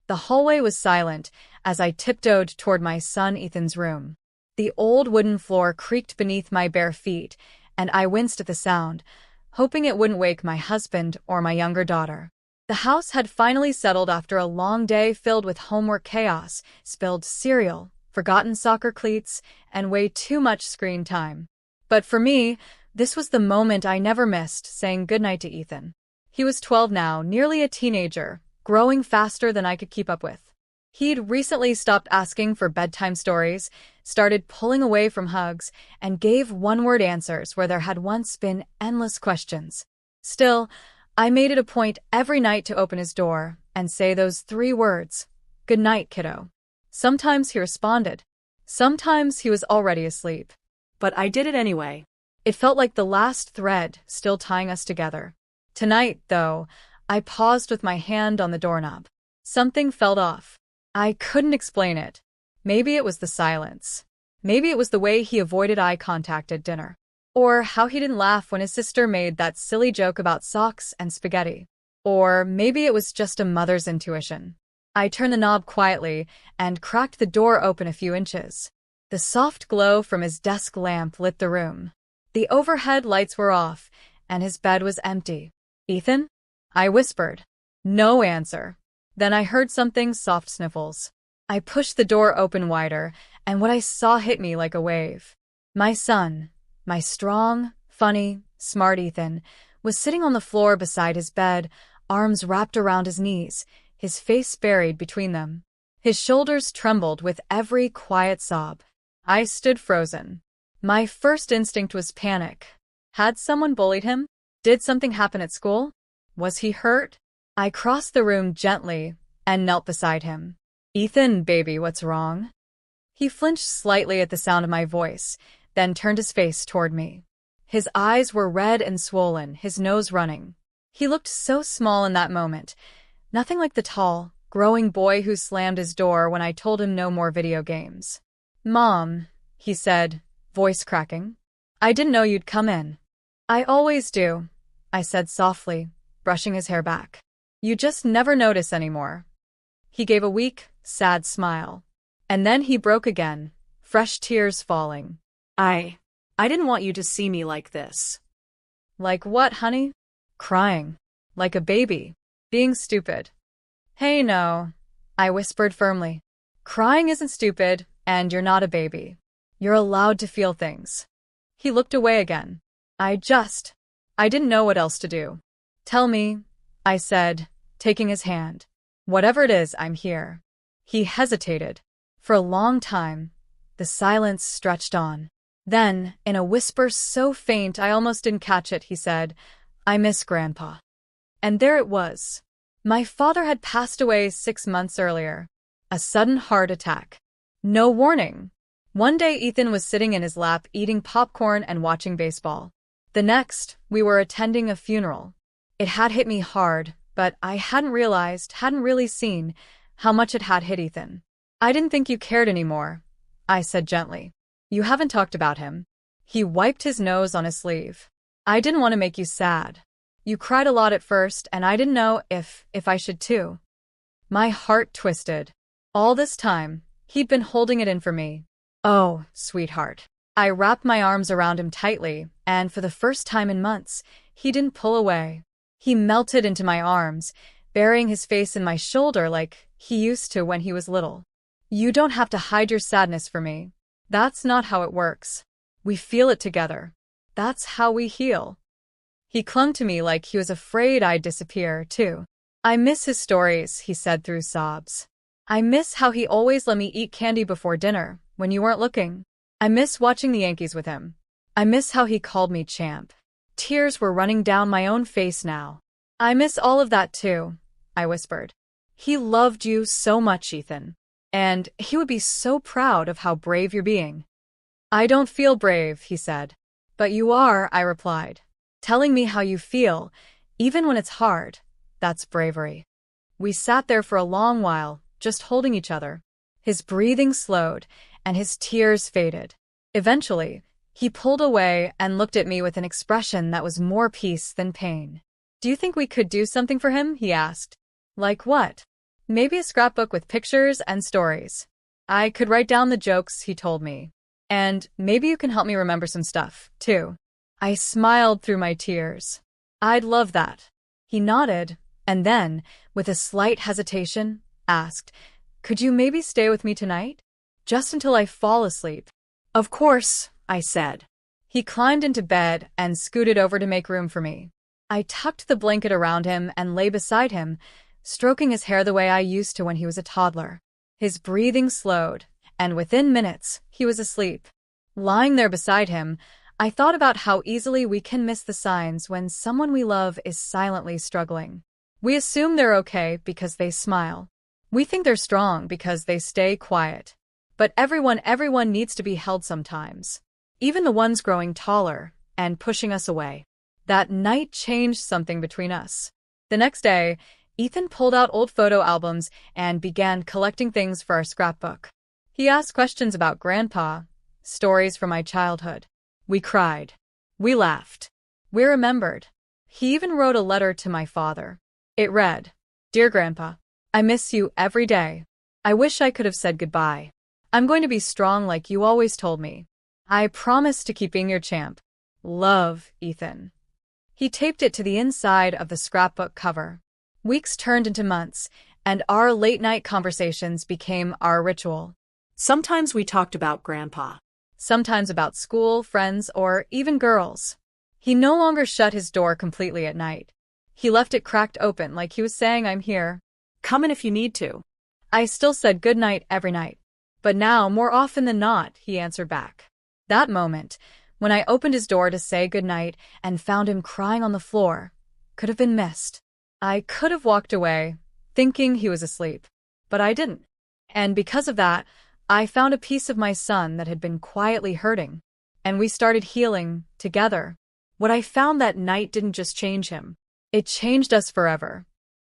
The hallway was silent as I tiptoed toward my son Ethan's room. The old wooden floor creaked beneath my bare feet, and I winced at the sound, hoping it wouldn't wake my husband or my younger daughter. The house had finally settled after a long day filled with homework chaos, spilled cereal, forgotten soccer cleats, and way too much screen time. But for me, this was the moment I never missed, saying goodnight to Ethan. He was 12 now, nearly a teenager, growing faster than I could keep up with. He'd recently stopped asking for bedtime stories, started pulling away from hugs, and gave one-word answers where there had once been endless questions. Still, I made it a point every night to open his door and say those 3 words, "Good night, kiddo." Sometimes he responded. Sometimes he was already asleep. But I did it anyway. It felt like the last thread still tying us together. Tonight, though, I paused with my hand on the doorknob. Something felt off. I couldn't explain it. Maybe it was the silence. Maybe it was the way he avoided eye contact at dinner. Or how he didn't laugh when his sister made that silly joke about socks and spaghetti. Or maybe it was just a mother's intuition. I turned the knob quietly and cracked the door open a few inches. The soft glow from his desk lamp lit the room. The overhead lights were off, and his bed was empty. "Ethan?" I whispered. No answer. Then I heard something, soft sniffles. I pushed the door open wider, and what I saw hit me like a wave. My son, my strong, funny, smart Ethan, was sitting on the floor beside his bed, arms wrapped around his knees, his face buried between them. His shoulders trembled with every quiet sob. I stood frozen. My first instinct was panic. Had someone bullied him? Did something happen at school? Was he hurt? I crossed the room gently and knelt beside him. "Ethan, baby, what's wrong?" He flinched slightly at the sound of my voice, then turned his face toward me. His eyes were red and swollen, his nose running. He looked so small in that moment, nothing like the tall, growing boy who slammed his door when I told him no more video games. "Mom," he said, voice cracking. "I didn't know you'd come in." "I always do," I said softly, brushing his hair back. "You just never notice anymore." He gave a weak, sad smile. And then he broke again, fresh tears falling. I didn't want you to see me like this." "Like what, honey?" "Crying. Like a baby. Being stupid." "Hey, no," I whispered firmly. "Crying isn't stupid, and you're not a baby. You're allowed to feel things." He looked away again. I didn't know what else to do. "Tell me," I said, taking his hand. "Whatever it is, I'm here." He hesitated. For a long time, the silence stretched on. Then, in a whisper so faint I almost didn't catch it, he said, "I miss Grandpa." And there it was. My father had passed away 6 months earlier. A sudden heart attack. No warning. One day Ethan was sitting in his lap eating popcorn and watching baseball. The next, we were attending a funeral. It had hit me hard, but I hadn't really seen, how much it had hit Ethan. "I didn't think you cared anymore," I said gently. "You haven't talked about him." He wiped his nose on his sleeve. "I didn't want to make you sad. You cried a lot at first, and I didn't know if I should too." My heart twisted. All this time, he'd been holding it in for me. "Oh, sweetheart." I wrapped my arms around him tightly, and for the first time in months, he didn't pull away. He melted into my arms, burying his face in my shoulder like he used to when he was little. "You don't have to hide your sadness for me. That's not how it works. We feel it together. That's how we heal." He clung to me like he was afraid I'd disappear, too. "I miss his stories," he said through sobs. "I miss how he always let me eat candy before dinner, when you weren't looking. I miss watching the Yankees with him. I miss how he called me champ." Tears were running down my own face now. "I miss all of that too," I whispered. "He loved you so much, Ethan. And he would be so proud of how brave you're being." "I don't feel brave," he said. "But you are," I replied. "Telling me how you feel, even when it's hard, that's bravery." We sat there for a long while, just holding each other. His breathing slowed, and his tears faded. Eventually, he pulled away and looked at me with an expression that was more peace than pain. "Do you think we could do something for him?" he asked. "Like what?" Maybe a scrapbook with pictures and stories. I could write down the jokes he told me. And maybe you can help me remember some stuff, too. I smiled through my tears. I'd love that. He nodded, and then, with a slight hesitation, asked, "Could you maybe stay with me tonight? Just until I fall asleep." "Of course," I said. He climbed into bed and scooted over to make room for me. I tucked the blanket around him and lay beside him, stroking his hair the way I used to when he was a toddler. His breathing slowed, and within minutes, he was asleep. Lying there beside him, I thought about how easily we can miss the signs when someone we love is silently struggling. We assume they're okay because they smile. We think they're strong because they stay quiet. But everyone needs to be held sometimes. Even the ones growing taller and pushing us away. That night changed something between us. The next day, Ethan pulled out old photo albums and began collecting things for our scrapbook. He asked questions about Grandpa, stories from my childhood. We cried. We laughed. We remembered. He even wrote a letter to my father. It read, "Dear Grandpa, I miss you every day. I wish I could have said goodbye. I'm going to be strong like you always told me. I promise to keep being your champ. Love, Ethan." He taped it to the inside of the scrapbook cover. Weeks turned into months, and our late-night conversations became our ritual. Sometimes we talked about Grandpa. Sometimes about school, friends, or even girls. He no longer shut his door completely at night. He left it cracked open like he was saying, "I'm here. Come in if you need to." I still said goodnight every night. But now, more often than not, he answered back. That moment, when I opened his door to say goodnight and found him crying on the floor, could have been missed. I could have walked away, thinking he was asleep. But I didn't. And because of that, I found a piece of my son that had been quietly hurting. And we started healing, together. What I found that night didn't just change him. It changed us forever.